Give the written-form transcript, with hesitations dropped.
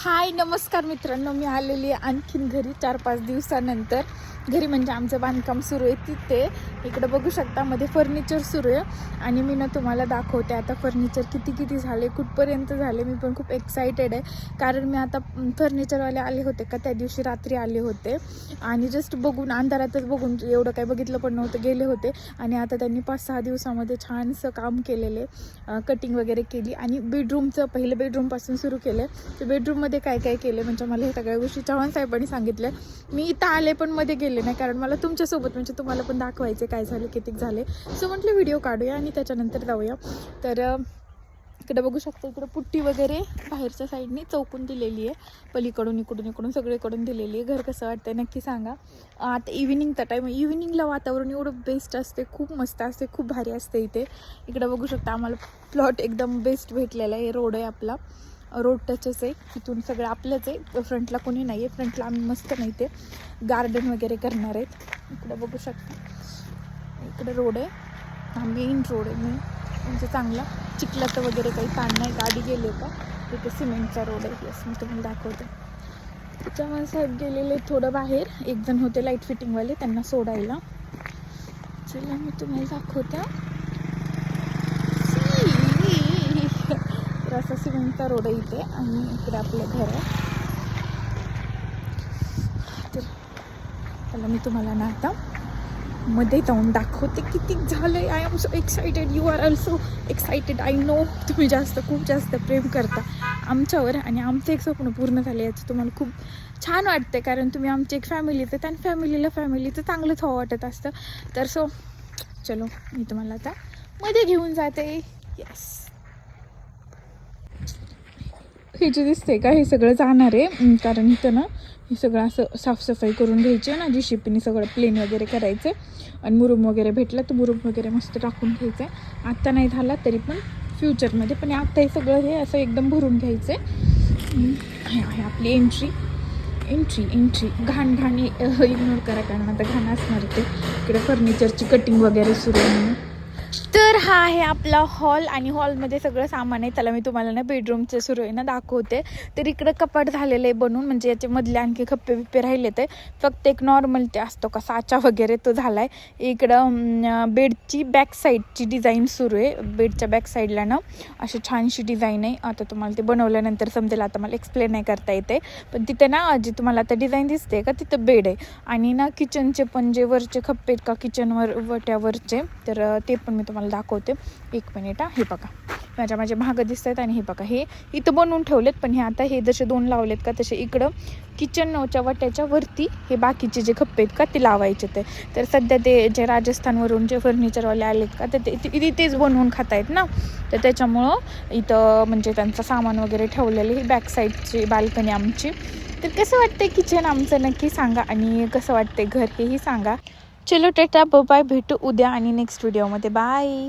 हाय नमस्कार मित्रांनो, मी आलेली आहे आणखीन घरी 4-5 दिवसानंतर. घरी म्हणजे आमचं बांधकाम सुरू आहे तिथे. इकडं बघू शकता मध्ये फर्निचर सुरू आहे आणि मी तुम्हाला दाखवते आता फर्निचर किती झाले, कुठपर्यंत झाले. मी पण खूप एक्सायटेड आहे कारण मी आता फर्निचरवाले आले होते का त्या दिवशी रात्री आले होते आणि जस्ट बघून अंधारातच बघून एवढं काही बघितलं पण नव्हतं गेले होते आणि आता त्यांनी 5-6 दिवसामध्ये छानसं काम केलेले, कटिंग वगैरे केली आणि बेडरूमचं पहिलं बेडरूमपासून सुरू केलं. ते बेडरूममध्ये काय काय केलं म्हणजे मला हे सगळ्या गोष्टी चव्हाण साहेबांनी सांगितलं. मी इथं आले पण मध्ये गेले नाही कारण मला तुमच्यासोबत म्हणजे तुम्हाला पण दाखवायचे काय झाले किती झाले. सो म्हटलं व्हिडिओ काढूया आणि त्याच्यानंतर जाऊया. तर इकडे बघू शकता, इकडे पुट्टी वगैरे बाहेरच्या साईडने चौकून दिलेली आहे, पलीकडून इकडून सगळीकडून दिलेली आहे. घर कसं वाटतंय नक्की सांगा. आता इव्हिनिंगचा टाईम, इव्हिनिंगला वातावरण एवढं बेस्ट असते, खूप मस्त असते, खूप भारी असते इथे. इकडे बघू शकता आम्हाला प्लॉट एकदम बेस्ट भेटलेला आहे. रोड आहे आपला, रोड टचच आहे, इथून सगळं आपलंच आहे. फ्रंटला कोणी नाही आहे, फ्रंटला आम्ही मस्त नाही ते गार्डन वगैरे करणार आहेत. इकडे बघू शकता, इकडे रोड आहे, हा मेन रोड आहे म्हणजे चांगला. चिखलाचं वगैरे काही ताण नाही, गाडी गेले का तिथे सिमेंटचा रोड आहे. येस, मी तुम्हाला दाखवते. चव्हाण साहेब गेलेले थोडं बाहेर, एक जण होते लाईट फिटिंगवाले, त्यांना सोडायला. चला मी तुम्हाला दाखवते. तर असा सिमेंटचा रोड आहे इथे आणि इकडे आपलं घर आहे. तर त्याला मी तुम्हाला ना आता मध्ये जाऊन दाखवते किती झालं. I am so excited, you are also excited. I know तुम्ही खूप जास्त प्रेम करता आमच्यावर आणि आमचं एक स्वप्न पूर्ण झालं याचं तुम्हाला खूप छान वाटतं कारण तुम्ही आमची एक फॅमिलीचं आणि फॅमिलीचं चांगलंच हवं वाटत असतं. तर सो चलो मी तुम्हाला आता मध्ये घेऊन जाते. येस, हे जे दिसते का हे सगळं जाणार आहे कारण इथं ना हे सगळं असं साफसफाई करून घ्यायची आहे ना, जी शिपीने सगळं प्लेन वगैरे करायचं आणि मुरुम वगैरे भेटलं तर मुरुम वगैरे मस्त टाकून घ्यायचं आहे. आत्ता नाही झाला तरी पण फ्युचरमध्ये, पण आत्ता हे सगळं हे असं एकदम भरून घ्यायचं आहे. आहे आपली एंट्री घाण इग्नोर करा कारण आता घाण असणार ते. इकडे फर्निचरची कटिंग वगैरे सुरू आहे. तर हा आहे आपला हॉल आणि हॉलमध्ये सगळं सामान आहे. त्याला मी तुम्हाला ना बेडरूमचं सुरू आहे ना दाखवते. तर इकडं कपाट झालेलं आहे बनवून, म्हणजे याचे मधले आणखी खप्पे बिप्पे राहिले ते फक्त एक नॉर्मल ते असतो का साचा वगैरे तो झाला आहे. इकडं बेडची बॅक साईडची डिझाईन सुरू आहे. बेडच्या बॅक साईडला ना अशी छानशी डिझाईन आहे. आता तुम्हाला ते बनवल्यानंतर समजेल, आता मला एक्सप्लेन नाही करता येते. पण तिथे ना जी तुम्हाला आता डिझाईन दिसते का तिथं बेड आहे आणि ना किचनचे पण जे वरचे खप्पे आहेत का किचनवर वट्यावरचे, तर ते पण मी तुम्हाला दाखवते. एक मिनिट. हे बघा माझ्या मागं दिसत आहेत आणि हे बघा हे इथं बनवून ठेवलेत, पण हे आता हे जसे 2 लावलेत का तसे इकडं किचनच्या वाट्याच्या वरती हे बाकीचे जे खप्पे आहेत का ते लावायचे. तर सध्या ते जे राजस्थानवरून जे फर्निचरवाले आलेत का तर ते तेच बनवून खात आहेत ना, तर त्याच्यामुळं इथं म्हणजे त्यांचं सामान वगैरे ठेवलेलं. ही बॅक साईडची बाल्कनी आमची. तर कसं वाटतंय किचन आमचं नक्की सांगा आणि कसं वाटतंय घर हेही सांगा. चलो टाटा बाय, भेटू उद्या आणि नेक्स्ट व्हिडिओमध्ये. बाय.